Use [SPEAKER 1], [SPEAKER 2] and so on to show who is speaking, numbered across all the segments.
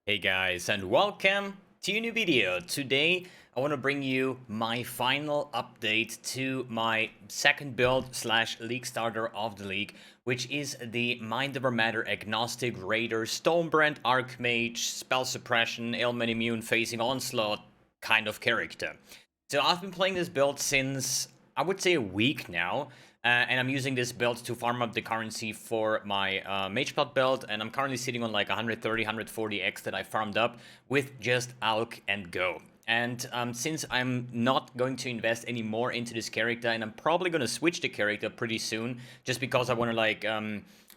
[SPEAKER 1] Hey guys, and welcome to a new video. Today I want to bring you my final update to my second build slash league starter of the league, which is the Mind Over Matter Agnostic Raider Stonebrand Archmage Spell Suppression Ailment Immune Facing Onslaught kind of character. So I've been playing this build since I would say a week now. And I'm using this build to farm up the currency for my Mage Plot build, and I'm currently sitting on like 130, 140x that I farmed up with just Alch and Go. And since I'm not going to invest any more into this character, and I'm probably going to switch the character pretty soon, just because I want to like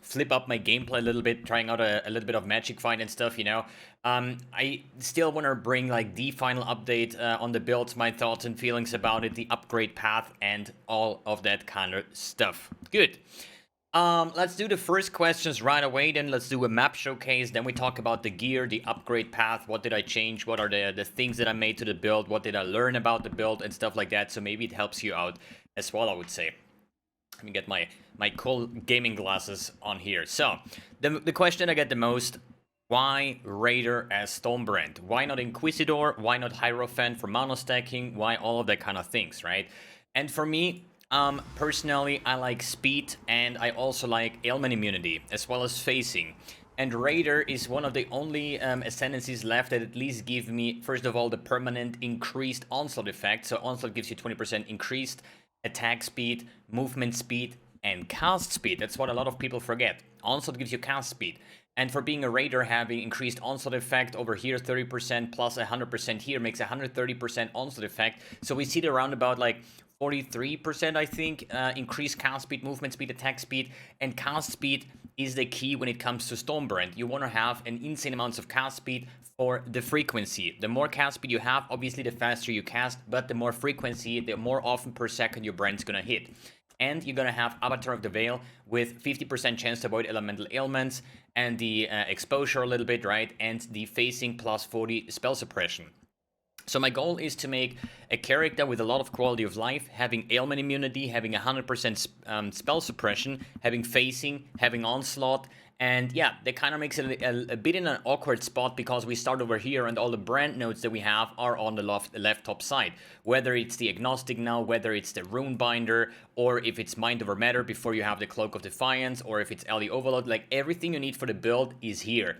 [SPEAKER 1] flip up my gameplay a little bit, trying out a little bit of Magic Fight and stuff, you know. I still want to bring like the final update on the build, my thoughts and feelings about it, the upgrade path, and all of that kind of stuff. Good. Let's do the first questions right away, then let's do a map showcase, then we talk about the gear, the upgrade path, what did I change, what are the things that I made to the build, what did I learn about the build, and stuff like that, so maybe it helps you out as well, I would say. Let me get my cool gaming glasses on here. So, the question I get the most, why Raider as Stonebrand? Why not Inquisitor? Why not Hierophant for mono stacking? Why all of that kind of things, right? And for me, personally, I like speed and I also like ailment immunity as well as facing. And Raider is one of the only ascendancies left that at least give me, first of all, the permanent increased onslaught effect. So onslaught gives you 20% increased attack speed, movement speed, and cast speed. That's what a lot of people forget. Onslaught gives you cast speed. And for being a Raider, having increased onslaught effect over here, 30% plus 100% here makes 130% onslaught effect. So we see it around about like 43%, I think, increased cast speed, movement speed, attack speed, and cast speed is the key when it comes to Stonebrand. You want to have an insane amounts of cast speed for the frequency. The more cast speed you have, obviously the faster you cast, but the more frequency, the more often per second your brand's gonna hit. And you're gonna have Avatar of the Veil with 50% chance to avoid elemental ailments, and the exposure a little bit, right? And the facing plus 40 spell suppression. So my goal is to make a character with a lot of quality of life, having ailment immunity, having 100% spell suppression, having facing, having onslaught, and yeah, that kind of makes it a bit in an awkward spot because we start over here and all the brand nodes that we have are on the left top side. Whether it's the Agnostic now, whether it's the Rune Binder, or if it's Mind Over Matter before you have the Cloak of Defiance, or if it's Ally Overload, like everything you need for the build is here.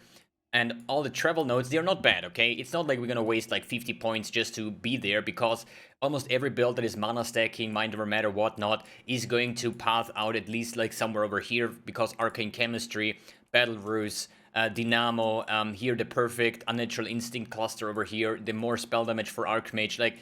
[SPEAKER 1] And all the travel nodes, they're not bad, okay? It's not like we're gonna waste like 50 points just to be there, because almost every build that is mana stacking, Mind Over Matter, whatnot, is going to path out at least like somewhere over here, because Arcane Chemistry, Battle Ruse, Dynamo, here the perfect Unnatural Instinct cluster over here, the more spell damage for Archmage, like...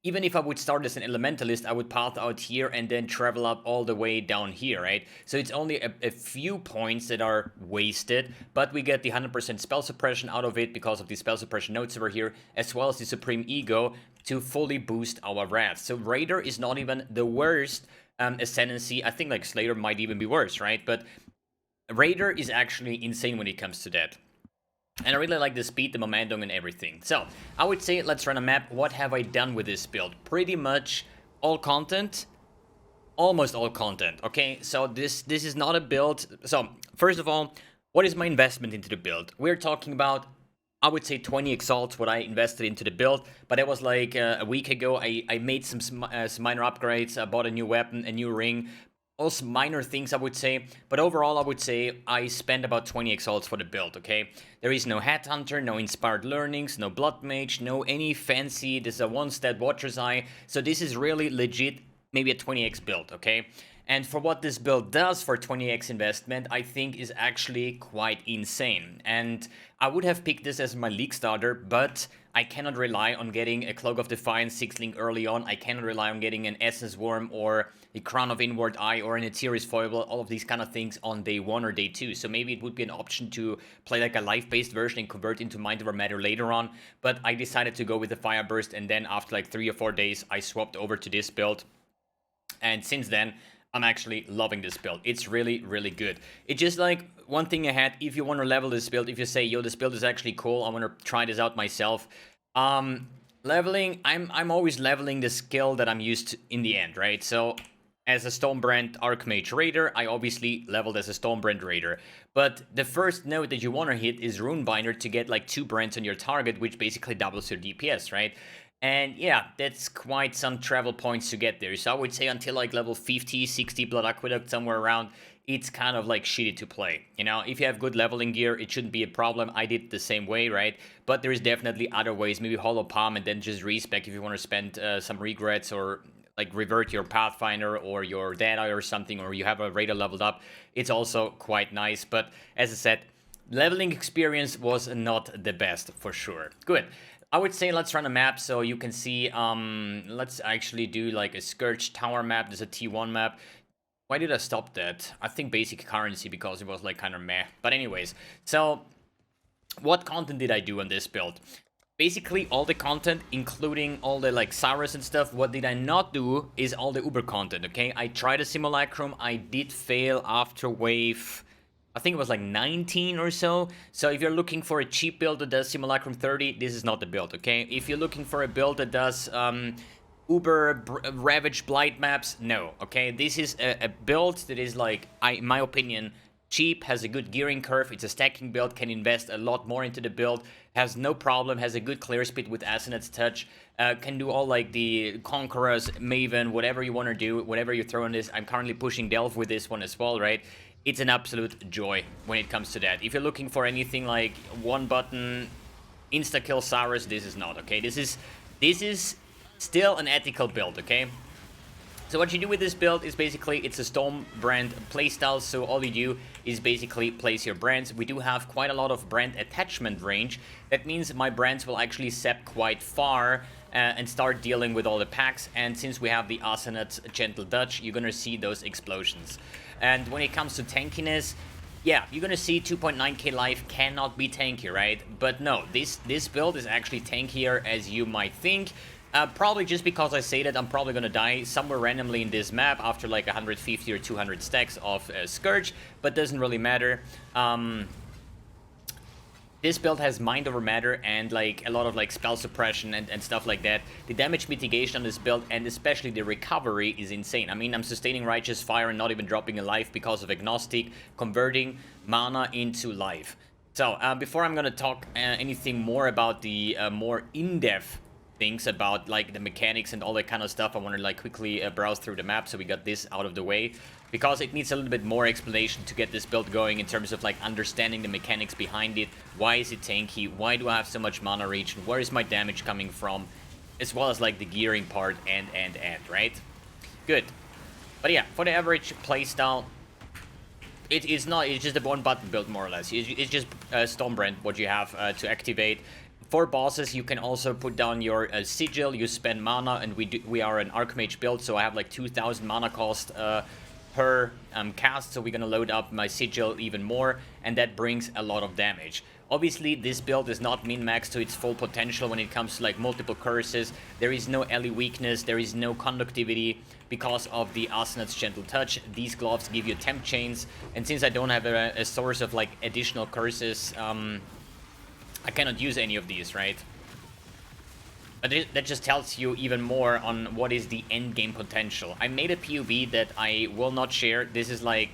[SPEAKER 1] Even if I would start as an Elementalist, I would path out here and then travel up all the way down here, right? So it's only a few points that are wasted, but we get the 100% spell suppression out of it because of the spell suppression notes over here, as well as the Supreme Ego to fully boost our wrath. So Raider is not even the worst Ascendancy. I think like Slayer might even be worse, right? But Raider is actually insane when it comes to that. And I really like the speed, the momentum, and everything. So, I would say let's run a map. What have I done with this build? Pretty much all content. Almost all content, okay? So this is not a build. So, first of all, what is my investment into the build? We're talking about, I would say 20 exalts what I invested into the build, but that was like a week ago. I made some minor upgrades. I bought a new weapon, a new ring, also minor things I would say, but overall I would say I spent about 20 exalts for the build, okay? There is no Headhunter, no Inspired Learnings, no Blood Mage, no any fancy, this is a one-stat Watcher's Eye, so this is really legit, maybe a 20x build, okay? And for what this build does for 20x investment, I think is actually quite insane. And I would have picked this as my league starter, but I cannot rely on getting a Cloak of Defiance 6-link early on. I cannot rely on getting an Essence Worm or a Crown of Inward Eye or an Ethereal Foible, all of these kind of things on day 1 or day 2. So maybe it would be an option to play like a life-based version and convert into Mind Over Matter later on. But I decided to go with the Fire Burst, and then after like 3 or 4 days, I swapped over to this build. And since then, I'm actually loving this build. It's really, really good. It's just like one thing ahead. If you want to level this build, if you say, yo, this build is actually cool, I want to try this out myself. Leveling, I'm always leveling the skill that I'm used to in the end, right? So as a Stonebrand Archmage Raider, I obviously leveled as a Stonebrand Raider. But the first node that you want to hit is Runebinder to get like 2 brands on your target, which basically doubles your DPS, right? And yeah, that's quite some travel points to get there. So I would say until like level 50, 60 Blood Aqueduct, somewhere around, it's kind of like shitty to play. You know, if you have good leveling gear, it shouldn't be a problem. I did the same way, right? But there is definitely other ways, maybe Hollow Palm and then just respec if you want to spend some regrets or like revert your Pathfinder or your Deadeye or something, or you have a Raider leveled up. It's also quite nice, but as I said, leveling experience was not the best for sure. Good. I would say let's run a map so you can see, let's actually do like a Scourge Tower map. There's a T1 map. Why did I stop that? I think basic currency because it was like kind of meh. But anyways, so what content did I do on this build? Basically all the content, including all the like Cyrus and stuff. What did I not do is all the Uber content, okay? I tried a Simulacrum, I did fail after wave, I think it was like 19 or so. So if you're looking for a cheap build that does Simulacrum 30, this is not the build, okay? If you're looking for a build that does Uber Ravage Blight maps, no, okay? This is a build that is like, in my opinion, cheap, has a good gearing curve, it's a stacking build, can invest a lot more into the build, has no problem, has a good clear speed with Ascendant's touch, can do all like the Conquerors, Maven, whatever you want to do, whatever you throw in this. I'm currently pushing Delve with this one as well, right? It's an absolute joy when it comes to that. If you're looking for anything like one button, insta-kill Cyrus, this is not, okay? This is still an ethical build, okay? So what you do with this build is basically, it's a Stonebrand playstyle, so all you do is basically place your brands. We do have quite a lot of brand attachment range. That means my brands will actually sep quite far and start dealing with all the packs. And since we have the Ascendant Gentle Dutch, you're gonna see those explosions. And when it comes to tankiness, yeah, you're gonna see 2.9k life cannot be tanky, right? But no, this build is actually tankier as you might think. Probably just because I say that I'm probably gonna die somewhere randomly in this map after like 150 or 200 stacks of Scourge, but doesn't really matter. This build has Mind Over Matter and like a lot of like spell suppression and stuff like that. The damage mitigation on this build and especially the recovery is insane. I mean, I'm sustaining Righteous Fire and not even dropping a life because of Agnostic, converting mana into life. So before I'm gonna talk anything more about the more in-depth things about like the mechanics and all that kind of stuff, I want to like quickly browse through the map so we got this out of the way, because it needs a little bit more explanation to get this build going in terms of like understanding the mechanics behind it. Why is it tanky? Why do I have so much mana reach? And where is my damage coming from? As well as like the gearing part and, right? Good. But yeah, for the average playstyle, it's just a one button build more or less. It's just Stonebrand what you have to activate. For bosses, you can also put down your sigil, you spend mana, and we are an Archmage build, so I have like 2000 mana cost per cast, so we're gonna load up my sigil even more, and that brings a lot of damage. Obviously, this build is not min-maxed to its full potential when it comes to like multiple curses. There is no Ellie weakness, there is no conductivity because of the Ascendant's Gentle Touch. These gloves give you temp chains, and since I don't have a source of like additional curses, I cannot use any of these, right? But that just tells you even more on what is the end game potential. I made a POV that I will not share. This is like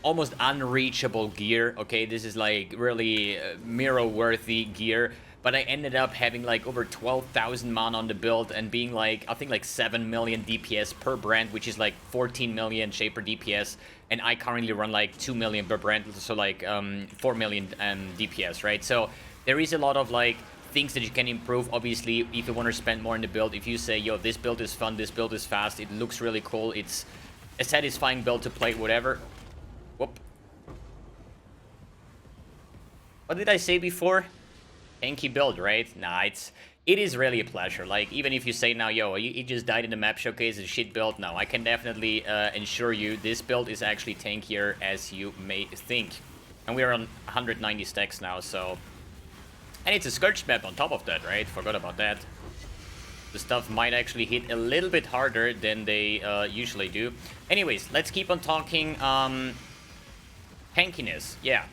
[SPEAKER 1] almost unreachable gear, okay? This is like really mirror-worthy gear. But I ended up having like over 12,000 mana on the build and being like, I think like 7 million DPS per brand, which is like 14 million Shaper DPS. And I currently run like 2 million per brand, so like 4 million DPS, right? So there is a lot of like things that you can improve. Obviously, if you want to spend more in the build, if you say, yo, this build is fun, this build is fast, it looks really cool, it's a satisfying build to play, whatever. Whoop. What did I say before? Tanky build, right? Nah, it is really a pleasure. Like, even if you say now, yo, you just died in the map showcase, a shit build, no, I can definitely ensure you this build is actually tankier as you may think. And we are on 190 stacks now, so... And it's a Scourge map on top of that, right? Forgot about that. The stuff might actually hit a little bit harder than they usually do. Anyways, let's keep on talking tankiness. Yeah.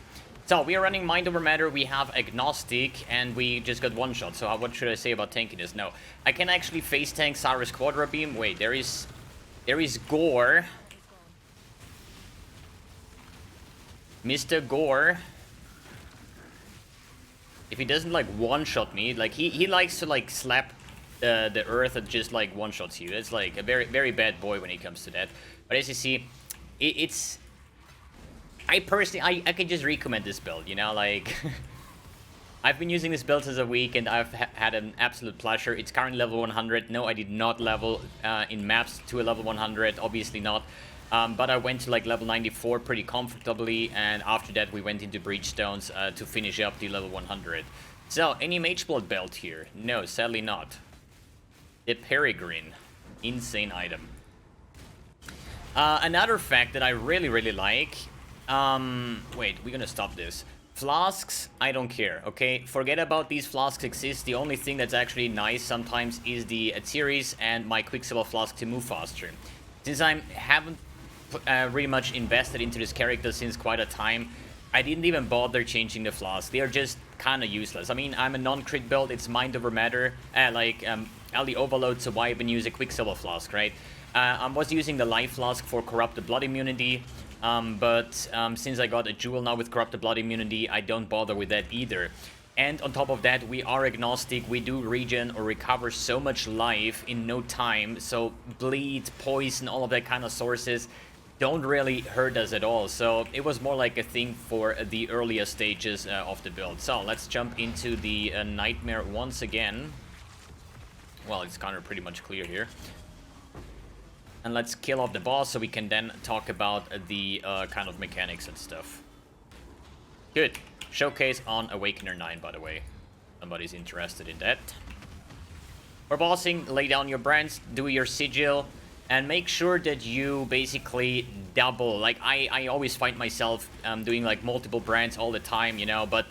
[SPEAKER 1] So, we are running Mind Over Matter, we have Agnostic, and we just got one shot. So, what should I say about tankiness? No. I can actually face tank Cyrus Quadra Beam. Wait, there is... There is Gore. Mr. Gore. If he doesn't like one-shot me, like he likes to like slap the earth and just like one-shots you. It's like a very, very bad boy when it comes to that. But as you see, it's... I personally, I can just recommend this build, you know, like... I've been using this build as a week and I've had an absolute pleasure. It's currently level 100. No, I did not level in maps to a level 100, obviously not. But I went to like level 94 pretty comfortably, and after that we went into Breachstones to finish up the level 100. So, any Mage Blood belt here? No, sadly not. The Peregrine. Insane item. Another fact that I really, really like... wait, we're gonna stop this. Flasks, I don't care, okay? Forget about these flasks exist. The only thing that's actually nice sometimes is the Masteries and my Quicksilver flask to move faster. Since I haven't really much invested into this character since quite a time, I didn't even bother changing the flask. They are just kind of useless. I mean, I'm a non-crit build, it's mind over matter, LD overload, so why even use a Quicksilver flask, right? I was using the life flask for corrupted blood immunity, but since I got a jewel now with corrupted blood immunity, I don't bother with that either. And on top of that, we are agnostic, we do regen or recover so much life in no time, so bleed, poison, all of that kind of sources don't really hurt us at all. So it was more like a thing for the earlier stages of the build. So let's jump into the Nightmare once again. Well, it's kind of pretty much clear here. And let's kill off the boss so we can then talk about the kind of mechanics and stuff. Good. Showcase on Awakener 9, by the way. Somebody's interested in that. For bossing, lay down your brands, do your sigil, and make sure that you basically double. Like, I always find myself doing like multiple brands all the time, you know, but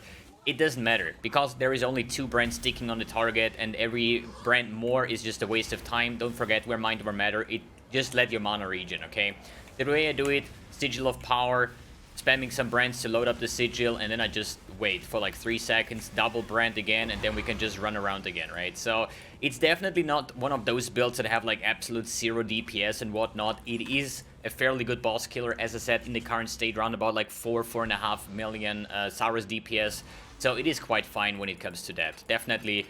[SPEAKER 1] it doesn't matter because there is only 2 brands sticking on the target, and every brand more is just a waste of time. Don't forget, we're mind over matter. Just let your mana regen, okay? The way I do it, Sigil of Power, spamming some brands to load up the sigil, and then I just wait for like 3 seconds, double brand again, and then we can just run around again, right? So it's definitely not one of those builds that have like absolute 0 DPS and whatnot. It is a fairly good boss killer, as I said, in the current state, around about like 4.5 million Saurus DPS. So it is quite fine when it comes to that. Definitely,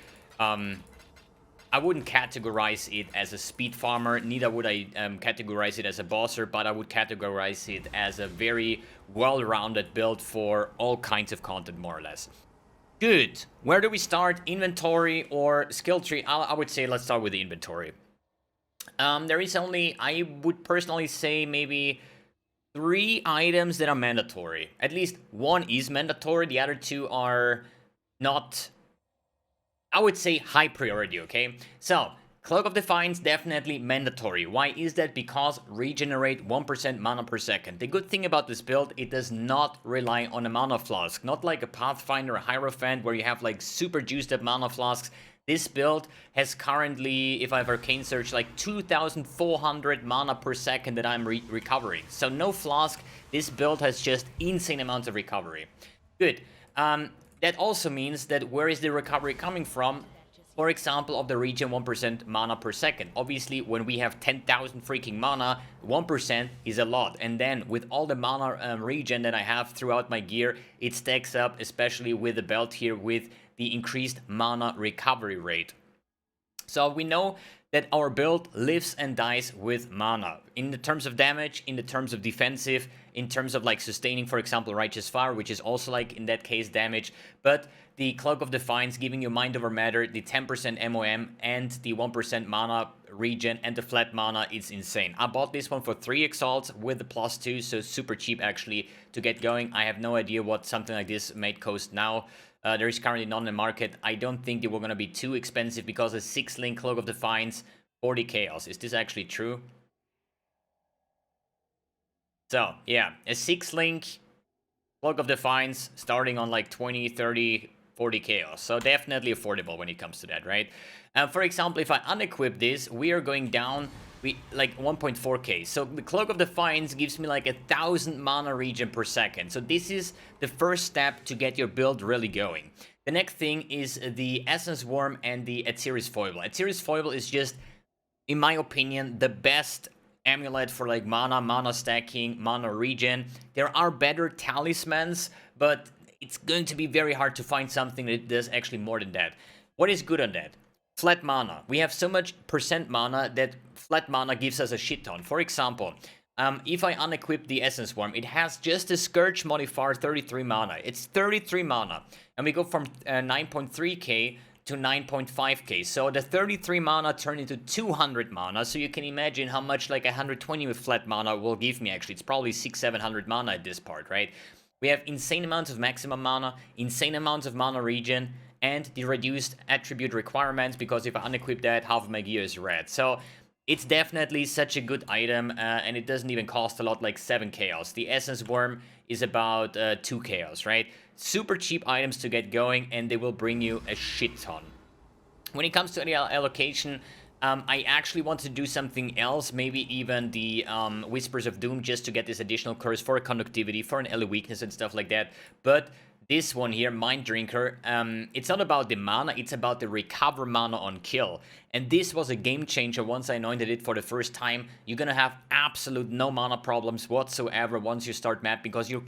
[SPEAKER 1] I wouldn't categorize it as a speed farmer, neither would I categorize it as a bosser, but I would categorize it as a very well-rounded build for all kinds of content, more or less. Good. Where do we start? Inventory or skill tree? I would say let's start with the inventory. There is only, I would personally say, maybe 3 items that are mandatory. At least 1 is mandatory, the other 2 are not... I would say high priority, okay? So, Cloak of Defiance, definitely mandatory. Why is that? Because regenerate 1% mana per second. The good thing about this build, it does not rely on a mana flask. Not like a Pathfinder or Hierophant where you have like super juiced up mana flasks. This build has currently, if I have Arcane Search, like 2,400 mana per second that I'm recovering. So no flask, this build has just insane amounts of recovery. Good. That also means that where is the recovery coming from? For example, of the regen 1% mana per second. Obviously, when we have 10,000 freaking mana, 1% is a lot. And then with all the mana regen that I have throughout my gear, it stacks up, especially with the belt here, with the increased mana recovery rate. So we know that our build lives and dies with mana. In the terms of damage, in the terms of defensive, in terms of like sustaining, for example, Righteous Fire, which is also like in that case damage. But the Cloak of Defiance giving you Mind Over Matter, the 10% MOM, and the 1% mana regen, and the flat mana, it's insane. I bought this one for 3 exalts with the +2, so super cheap actually to get going. I have no idea what something like this might cost now. There is currently none in the market. I don't think they were going to be too expensive because a 6-link Cloak of Defiance, 40 chaos. Is this actually true? So, yeah, a 6-link Cloak of Defiance starting on like 20, 30, 40 chaos. So definitely affordable when it comes to that, right? For example, if I unequip this, we are going down like 1.4k. So the Cloak of Defiance gives me like 1,000 mana regen per second. So this is the first step to get your build really going. The next thing is the Essence Worm and the Atsiris Foible. Atsiris Foible is just, in my opinion, the best amulet for like mana stacking, mana regen. There are better talismans, but it's going to be very hard to find something that does actually more than that. What is good on that? Flat mana. We have so much percent mana that flat mana gives us a shit ton. For example, if I unequip the Essence Worm, it has just a Scourge modifier, 33 mana. It's 33 mana. And we go from 9.3k to 9.5k. So the 33 mana turned into 200 mana. So you can imagine how much like 120 with flat mana will give me actually. It's probably 600-700 mana at this part, right? We have insane amounts of maximum mana, insane amounts of mana regen, and the reduced attribute requirements, because if I unequip that, half of my gear is red. So it's definitely such a good item, and it doesn't even cost a lot, like 7 chaos. The Essence Worm is about 2 chaos, right? Super cheap items to get going, and they will bring you a shit ton. When it comes to the allocation, I actually want to do something else, maybe even the Whispers of Doom, just to get this additional curse for conductivity, for an early weakness and stuff like that. But this one here, Mind Drinker, it's not about the mana, it's about the recover mana on kill. And this was a game changer once I anointed it for the first time. You're gonna have absolute no mana problems whatsoever once you start map, because you're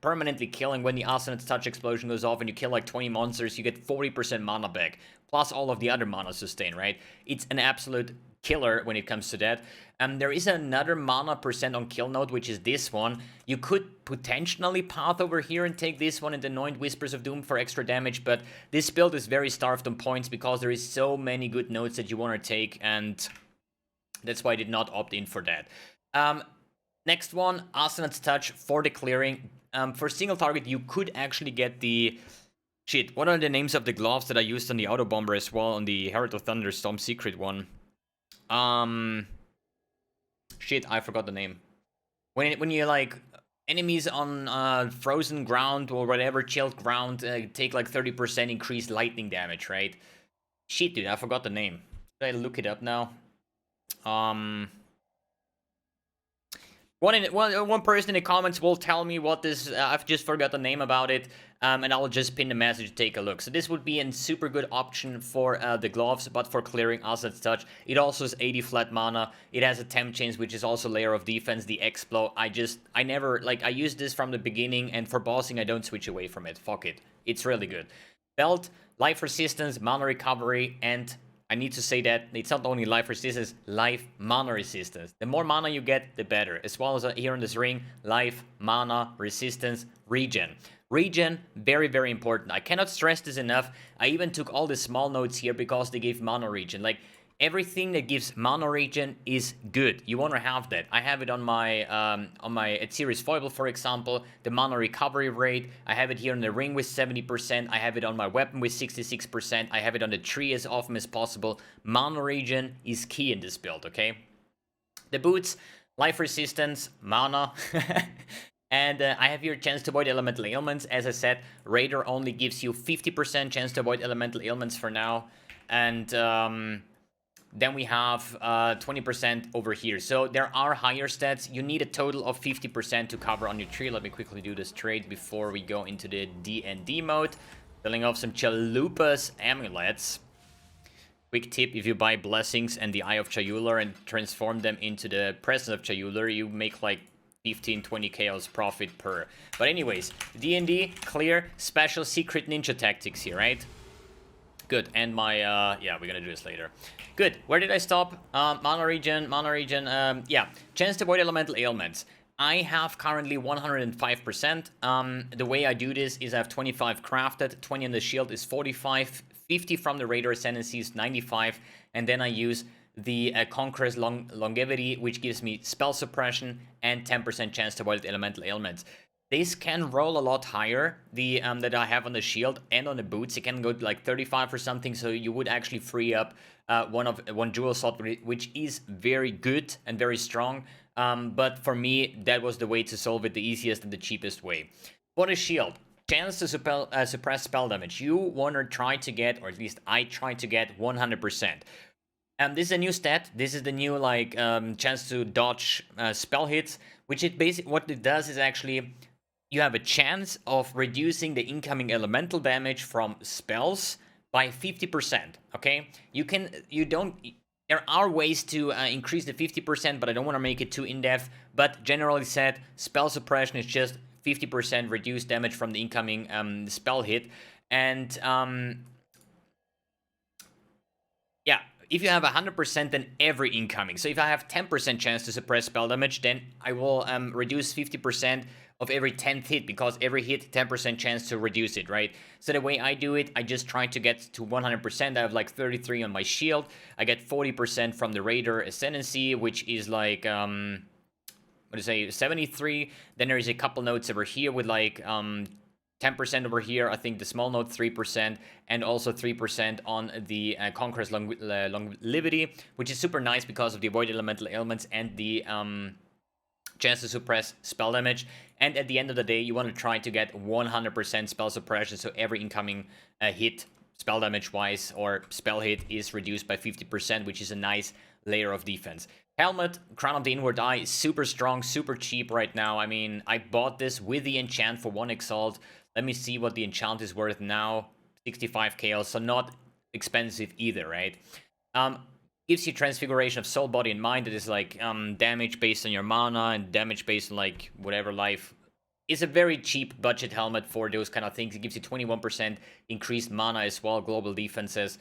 [SPEAKER 1] permanently killing. When the Ascendant's Touch explosion goes off and you kill like 20 monsters, you get 40% mana back, plus all of the other mana sustain, right? It's an absolute killer when it comes to that. There is another mana percent on kill node, which is this one. You could potentially path over here and take this one and anoint Whispers of Doom for extra damage, but this build is very starved on points because there is so many good nodes that you want to take, and that's why I did not opt in for that. Next one, Ascendant's Touch for the clearing. For single target, you could actually get the... Shit, what are the names of the gloves that I used on the Auto Bomber as well, on the Herald of Thunderstorm secret one? Shit, I forgot the name. When you like enemies on frozen ground or whatever, chilled ground, take like 30% increased lightning damage, right? Shit, dude, I forgot the name. Should I look it up now? One person in the comments will tell me what this... I've just forgot the name about it, and I'll just pin the message to take a look. So this would be a super good option for the gloves, but for clearing Ascendant's Touch. It also has 80 flat mana. It has a temp chains, which is also layer of defense, the Explo. I never... Like, I used this from the beginning, and for bossing, I don't switch away from it. Fuck it. It's really good. Belt, life resistance, mana recovery, and... I need to say that it's not only life resistance, life mana resistance. The more mana you get, the better. As well as here on this ring, life, mana, resistance, regen. Regen, very, very important. I cannot stress this enough. I even took all the small nodes here because they gave mana regen. Like, everything that gives mana regen is good. You want to have that. I have it on my Series Foible, for example, the mana recovery rate. I have it here on the ring with 70%. I have it on my weapon with 66%. I have it on the tree as often as possible. Mana regen is key in this build, okay? The boots, life resistance, mana. And I have here chance to avoid elemental ailments. As I said, Raider only gives you 50% chance to avoid elemental ailments for now. And... then we have 20% over here. So there are higher stats. You need a total of 50% to cover on your tree. Let me quickly do this trade before we go into the D&D mode. Filling off some Chalupa's amulets. Quick tip, if you buy Blessings and the Eye of Chayular and transform them into the Presence of Chayular, you make like 15-20 chaos profit per. But anyways, D&D, clear, special secret ninja tactics here, right? Good, and my, yeah, we're gonna do this later. Good, where did I stop? Mana regen, yeah. Chance to avoid elemental ailments. I have currently 105%. The way I do this is I have 25 crafted, 20 on the shield is 45, 50 from the Raider Ascendancy is 95, and then I use the Conqueror's Longevity, which gives me spell suppression and 10% chance to avoid elemental ailments. This can roll a lot higher, the that I have on the shield and on the boots. It can go to like 35 or something, so you would actually free up one jewel slot, which is very good and very strong. But for me, that was the way to solve it, the easiest and the cheapest way. For the shield, chance to suppress spell damage. You want to try to get, or at least I try to get 100%. This is a new stat. This is the new like chance to dodge spell hits, which what it does is actually you have a chance of reducing the incoming elemental damage from spells by 50%. Okay, There are ways to increase the 50%, but I don't want to make it too in-depth. But generally said, spell suppression is just 50% reduced damage from the incoming spell hit. And yeah, if you have 100%, then every incoming. So if I have 10% chance to suppress spell damage, then I will reduce 50% of every 10th hit, because every hit 10% chance to reduce it, right? So the way I do it, I just try to get to 100%. I have like 33 on my shield. I get 40% from the Raider Ascendancy, which is like what do you say, 73. Then there is a couple notes over here with like 10% over here. I think the small note 3%, and also 3% on the Conqueror's Longevity, which is super nice because of the avoid elemental ailments and the chance to suppress spell damage. And at the end of the day, you want to try to get 100% spell suppression, so every incoming hit, spell damage wise or spell hit, is reduced by 50%, which is a nice layer of defense. Helmet, Crown of the Inward Eye, super strong, super cheap right now. I mean, I bought this with the enchant for 1 Exalt. Let me see what the enchant is worth now. 65k, so not expensive either, right? Gives you Transfiguration of Soul, Body, and Mind. That is like damage based on your mana and damage based on like whatever life. It's a very cheap budget helmet for those kind of things. It gives you 21% increased mana as well, global defenses.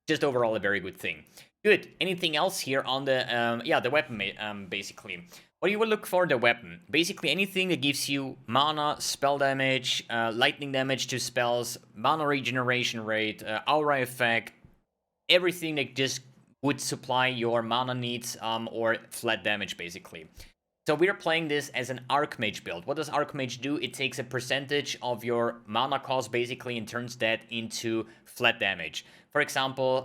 [SPEAKER 1] Just overall a very good thing. Good. Anything else here on the yeah, the weapon basically. What do you look for the weapon? Basically anything that gives you mana, spell damage, lightning damage to spells, mana regeneration rate, aura effect, everything that just would supply your mana needs or flat damage basically. So we're playing this as an Archmage build. What does Archmage do? It takes a percentage of your mana cost basically and turns that into flat damage. For example,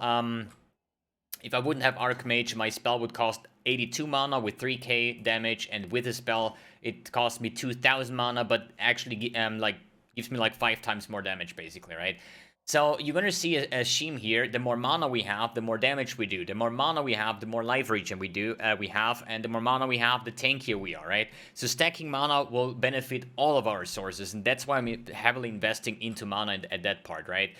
[SPEAKER 1] if I wouldn't have Archmage, my spell would cost 82 mana with 3k damage, and with the spell it costs me 2000 mana, but actually like gives me like 5 times more damage basically, right? So you're gonna see a scheme here. The more mana we have, the more damage we do. The more mana we have, the more life regen we have, and the more mana we have, the tankier we are, right? So stacking mana will benefit all of our sources, and that's why I'm heavily investing into mana at that part, right?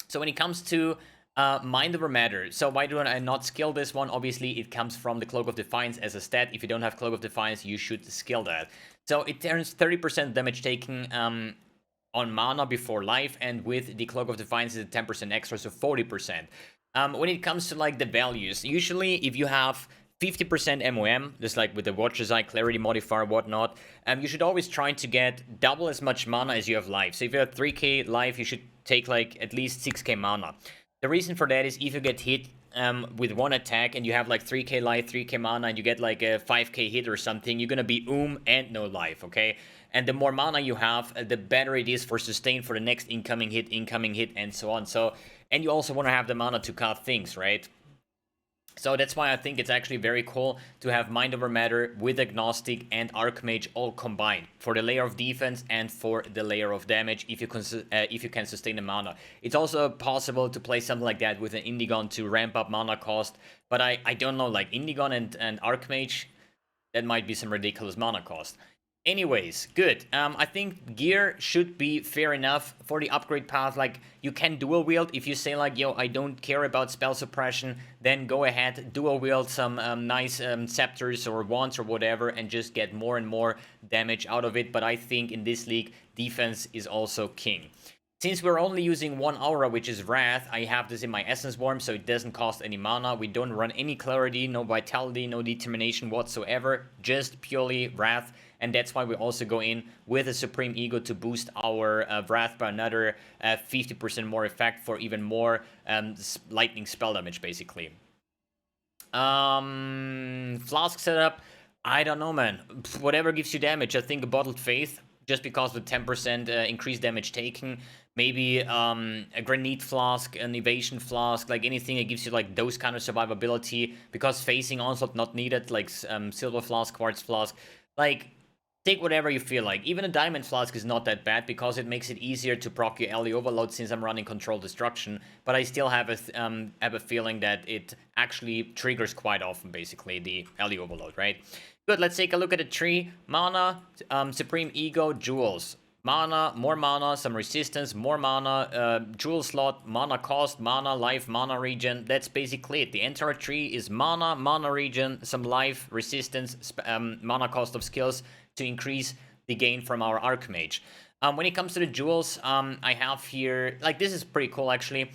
[SPEAKER 1] So when it comes to Mind Over Matter, so why do I not skill this one? Obviously, it comes from the Cloak of Defiance as a stat. If you don't have Cloak of Defiance, you should skill that. So it turns 30% damage taken on mana before life, and with the Cloak of Defiance is 10% extra, so 40%. When it comes to like the values, usually if you have 50% MOM, just like with the Watcher's Eye, Clarity modifier, whatnot, you should always try to get double as much mana as you have life. So if you have 3k life, you should take like at least 6k mana. The reason for that is if you get hit with one attack and you have like 3k life, 3k mana, and you get like a 5k hit or something, you're gonna be and no life, okay? And the more mana you have, the better it is for sustain for the next incoming hit, and so on. So, and you also want to have the mana to cast things, right? So that's why I think it's actually very cool to have Mind Over Matter with Agnostic and Archmage all combined for the layer of defense and for the layer of damage if you can sustain the mana. It's also possible to play something like that with an Indigon to ramp up mana cost, but I don't know, like Indigon and Archmage, that might be some ridiculous mana cost. Anyways, good. I think gear should be fair enough for the upgrade path. Like, you can dual wield. If you say like, yo, I don't care about spell suppression, then go ahead, dual wield some nice scepters or wands or whatever, and just get more and more damage out of it. But I think in this league, defense is also king. Since we're only using one aura, which is Wrath, I have this in my Essence Worm, so it doesn't cost any mana. We don't run any Clarity, no Vitality, no Determination whatsoever, just purely Wrath. And that's why we also go in with a Supreme Ego to boost our Wrath by another 50% more effect for even more lightning spell damage, basically. Flask setup, I don't know, man. Whatever gives you damage. I think a Bottled Faith, just because with 10% increased damage taken. Maybe a Granite Flask, an Evasion Flask, like anything that gives you like those kind of survivability. Because facing Onslaught not needed, like Silver Flask, Quartz Flask. Like, take whatever you feel like. Even a Diamond Flask is not that bad because it makes it easier to proc your Alley Overload since I'm running Control Destruction. But I still have a feeling that it actually triggers quite often, basically, the Alley Overload, right? Good, let's take a look at the tree. Mana, Supreme Ego, Jewels. Mana, more mana, some resistance, more mana, jewel slot, mana cost, mana, life, mana regen. That's basically it. The entire tree is mana, mana regen, some life, resistance, mana cost of skills to increase the gain from our Archmage. When it comes to the jewels, I have here, like, this is pretty cool actually.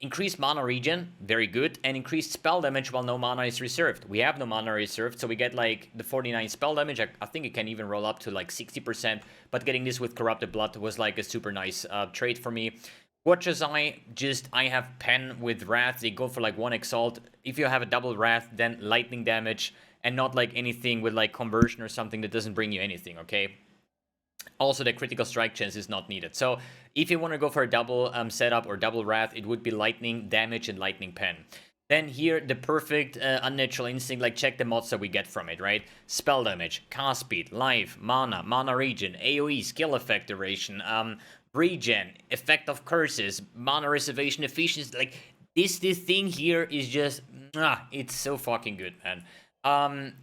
[SPEAKER 1] Increased mana regen, very good, and increased spell damage while no mana is reserved. We have no mana reserved, so we get like the 49 spell damage. I think it can even roll up to like 60%, but getting this with Corrupted Blood was like a super nice trade for me. Watchers I have Pen with Wrath, they go for like 1 Exalt. If you have a double Wrath, then lightning damage, and not like anything with like conversion or something that doesn't bring you anything, okay? Also, the critical strike chance is not needed. So if you want to go for a double setup or double Wrath, it would be lightning damage and lightning pen. Then here, the perfect unnatural instinct, like check the mods that we get from it, right? Spell damage, cast speed, life, mana, mana regen, AoE, skill effect duration, regen, effect of curses, mana reservation efficiency. Like, this thing here is just, it's so fucking good, man.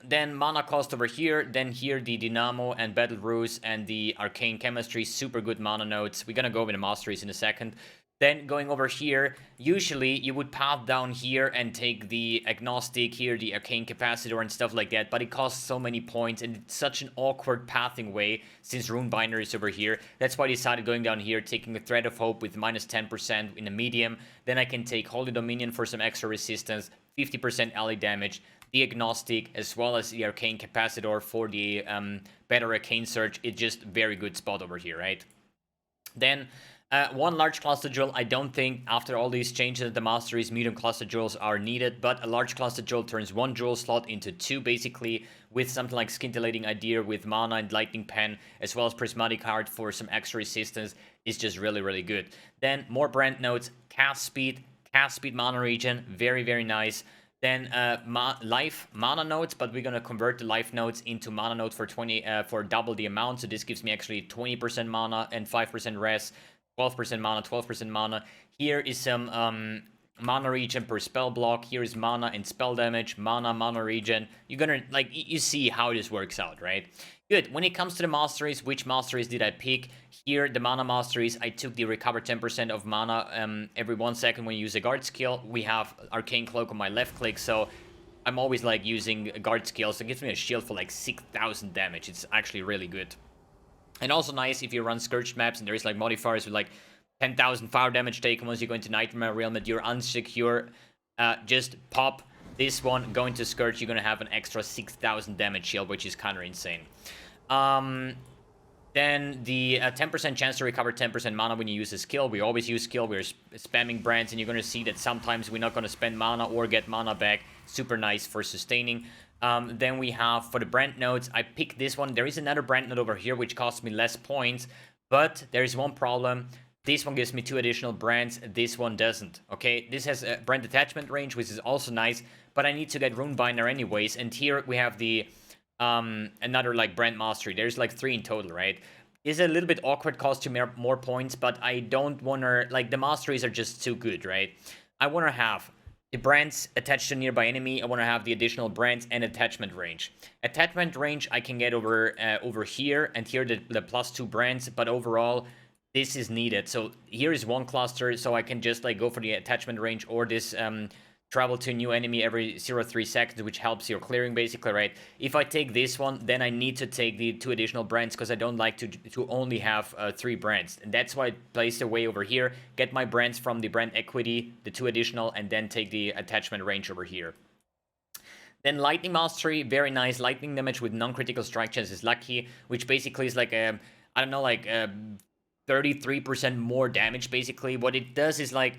[SPEAKER 1] Then mana cost over here, then here the Dynamo and Battle Ruse and the Arcane Chemistry, super good mana nodes. We're gonna go over the Masteries in a second. Then going over here, usually you would path down here and take the Agnostic here, the Arcane Capacitor and stuff like that, but it costs so many points and it's such an awkward pathing way since Rune Binder is over here. That's why I decided going down here, taking the Thread of Hope with minus 10% in a medium. Then I can take Holy Dominion for some extra resistance, 50% ally damage, the Agnostic, as well as the Arcane Capacitor for the better Arcane Surge. It's just very good spot over here, right? Then one large cluster jewel. I don't think after all these changes at the Masteries, medium cluster jewels are needed, but a large cluster jewel turns 1 jewel slot into 2 basically, with something like Scintillating Idea with mana and lightning pen, as well as Prismatic Heart for some extra resistance, is just really, really good. Then more brand nodes, cast speed mana regen, very, very nice. Then life mana nodes, but we're gonna convert the life nodes into mana nodes for for double the amount. So this gives me actually 20% mana and 5% res, 12% mana, 12% mana. Here is some mana regen per spell block. Here is mana and spell damage, mana regen. You're gonna, like, you see how this works out, right? Good. When it comes to the Masteries, which Masteries did I pick? Here, the Mana Masteries, I took the recover 10% of mana every 1 second when you use a guard skill. We have Arcane Cloak on my left click, so I'm always like using a guard skill, so it gives me a shield for like 6,000 damage. It's actually really good. And also nice if you run Scourged maps and there is like modifiers with like 10,000 fire damage taken once you go into Nightmare Realm that you're unsecure. Just pop this one, go into Scourge, you're gonna have an extra 6,000 damage shield, which is kind of insane. Then the 10% chance to recover 10% mana when you use a skill. We always use skill. We're spamming brands, and you're going to see that sometimes we're not going to spend mana or get mana back. Super nice for sustaining. Then we have, for the brand nodes, I picked this one. There is another brand node over here, which costs me less points, but there is one problem. This one gives me 2 additional brands. This one doesn't, okay? This has a brand attachment range, which is also nice, but I need to get Rune Binder anyways. And here we have the another like brand mastery. There's like 3 in total, right? Is a little bit awkward, cost you more points, but I don't want to, like, the masteries are just too good, right? I want to have the brands attached to nearby enemy. I want to have the additional brands and attachment range. Attachment range I can get over here, and here the +2 brands, but overall this is needed. So here is 1 cluster, so I can just like go for the attachment range, or this travel to a new enemy every 0.3 seconds, which helps your clearing basically, right? If I take this one, then I need to take the 2 additional brands, because I don't like to only have 3 brands. And that's why I placed it way over here. Get my brands from the brand equity, the 2 additional, and then take the attachment range over here. Then Lightning Mastery, very nice. Lightning damage with non-critical strike chance is lucky, which basically is like a, I don't know, like 33% more damage basically. What it does is like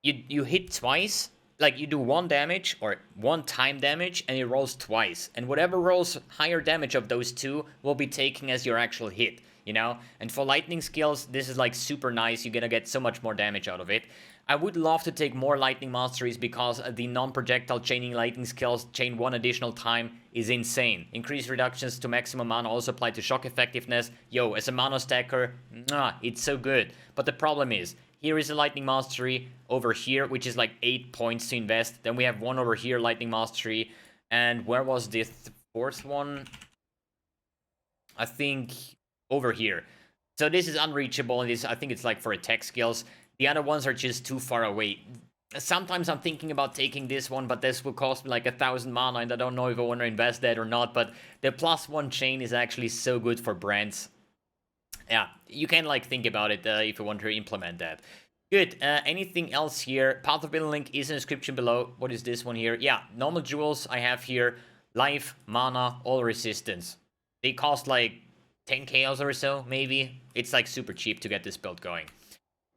[SPEAKER 1] you hit twice, like you do 1 damage or 1 time damage, and it rolls twice, and whatever rolls higher damage of those 2 will be taken as your actual hit, you know? And for lightning skills, this is like super nice. You're gonna get so much more damage out of it. I would love to take more lightning masteries, because the non-projectile chaining lightning skills chain 1 additional time is insane. Increased reductions to maximum mana also apply to shock effectiveness. Yo, as a mana stacker, it's so good. But the problem is, here is a lightning mastery over here, which is like 8 points to invest. Then we have 1 over here, lightning mastery. And where was the 4th one? I think over here. So this is unreachable, and this, I think it's like for attack skills. The other ones are just too far away. Sometimes I'm thinking about taking this one, but this will cost me like 1,000 mana, and I don't know if I want to invest that or not, but the +1 chain is actually so good for brands. Yeah, you can like think about it if you want to implement that. Good, anything else here? Path of Building link is in the description below. What is this one here? Yeah, normal jewels I have here. Life, mana, all resistance. They cost like 10 chaos or so, maybe. It's like super cheap to get this build going.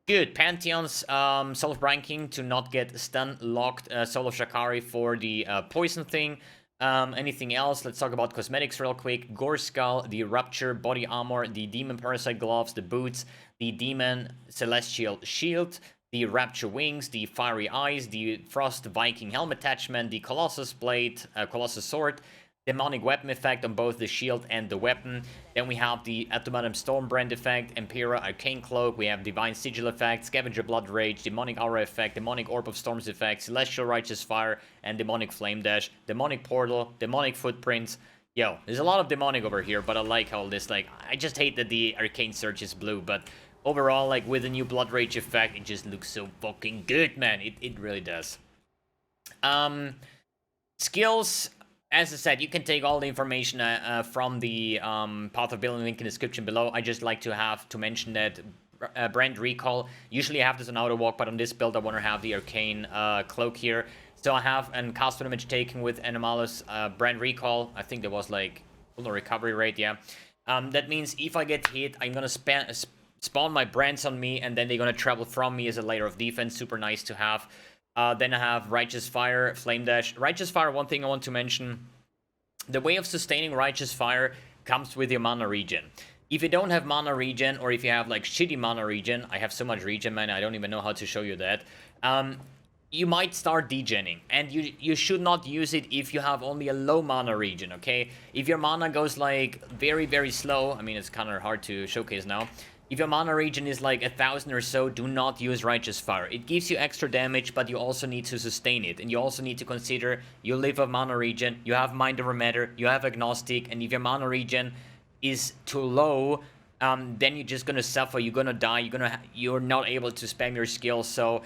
[SPEAKER 1] Good, Pantheons, Soul of Brine King to not get stun locked, Soul of Shakari for the poison thing. Anything else? Let's talk about cosmetics real quick. Gore Skull, the Rupture Body Armor, the Demon Parasite Gloves, the Boots, the Demon Celestial Shield, the Rapture Wings, the Fiery Eyes, the Frost Viking Helm Attachment, the Colossus Blade, Colossus Sword, Demonic Weapon effect on both the shield and the weapon. Then we have the Automatum Stormbrand effect, Empira Arcane Cloak, we have Divine Sigil effect, Scavenger Blood Rage, Demonic Aura effect, Demonic Orb of Storms effect, Celestial Righteous Fire, and Demonic Flame Dash, Demonic Portal, Demonic Footprints. Yo, there's a lot of demonic over here, but I like how this, like, I just hate that the Arcane Surge is blue, but overall, like, with the new Blood Rage effect, it just looks so fucking good, man. It really does. Skills. As I said, you can take all the information from the Path of Building link in the description below. I just like to mention that Brand Recall. Usually I have this on Auto Walk, but on this build I want to have the Arcane Cloak here. So I have an cast damage taken with Anomalous Brand Recall. I think there was like full recovery rate, yeah. That means if I get hit, I'm going to spawn my brands on me, and then they're going to travel from me as a layer of defense. Super nice to have. Then I have Righteous Fire, Flame Dash. Righteous Fire, one thing I want to mention. The way of sustaining Righteous Fire comes with your mana regen. If you don't have mana regen, or if you have like shitty mana regen, I have so much regen, man, I don't even know how to show you that. You might start degenning, and you should not use it if you have only a low mana regen, okay? If your mana goes like very, very slow, I mean, it's kind of hard to showcase now. If your mana regen is like 1,000 or so, do not use Righteous Fire. It gives you extra damage, but you also need to sustain it. And you also need to consider you live a mana regen, you have Mind Over Matter, you have Agnostic, and if your mana regen is too low, then you're just gonna suffer, you're gonna die, you're not able to spam your skills. So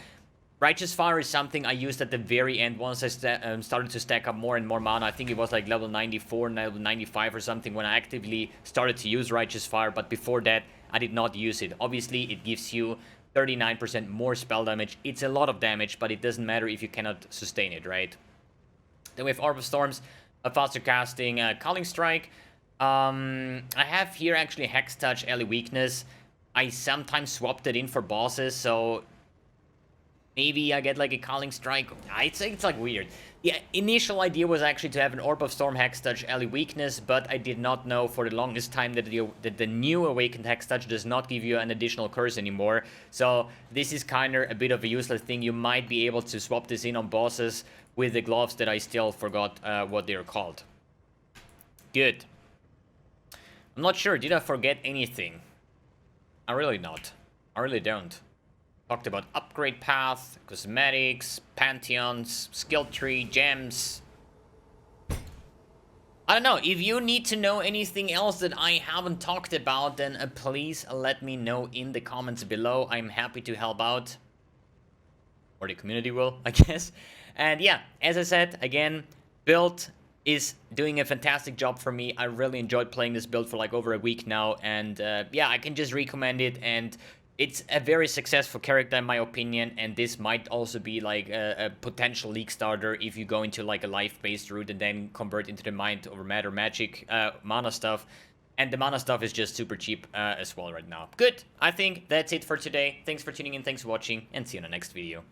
[SPEAKER 1] Righteous Fire is something I used at the very end once I started to stack up more and more mana. I think it was like level 94, level 95 or something when I actively started to use Righteous Fire, but before that, I did not use it. Obviously, it gives you 39% more spell damage. It's a lot of damage, but it doesn't matter if you cannot sustain it, right? Then we have Orb of Storms, a faster casting, Culling Strike. I have here actually Hex Touch, Ally Weakness. I sometimes swapped it in for bosses, so maybe I get like a Culling Strike. I'd say it's like weird. The initial idea was actually to have an Orb of Storm, Hex Touch, Ally Weakness, but I did not know for the longest time that the new Awakened Hex Touch does not give you an additional curse anymore. So this is kind of a bit of a useless thing. You might be able to swap this in on bosses with the gloves that I still forgot what they're called. Good. I'm not sure. Did I forget anything? I really not. I really don't. Talked about upgrade path, cosmetics, pantheons, skill tree, gems. I don't know, if you need to know anything else that I haven't talked about, then please let me know in the comments below. I'm happy to help out. Or the community will, I guess. And yeah, as I said, again, build is doing a fantastic job for me. I really enjoyed playing this build for like over a week now. And yeah, I can just recommend it. And it's a very successful character in my opinion, and this might also be like a potential league starter if you go into like a life-based route and then convert into the Mind Over Matter magic mana stuff. And the mana stuff is just super cheap as well right now. Good, I think that's it for today. Thanks for tuning in, thanks for watching, and see you in the next video.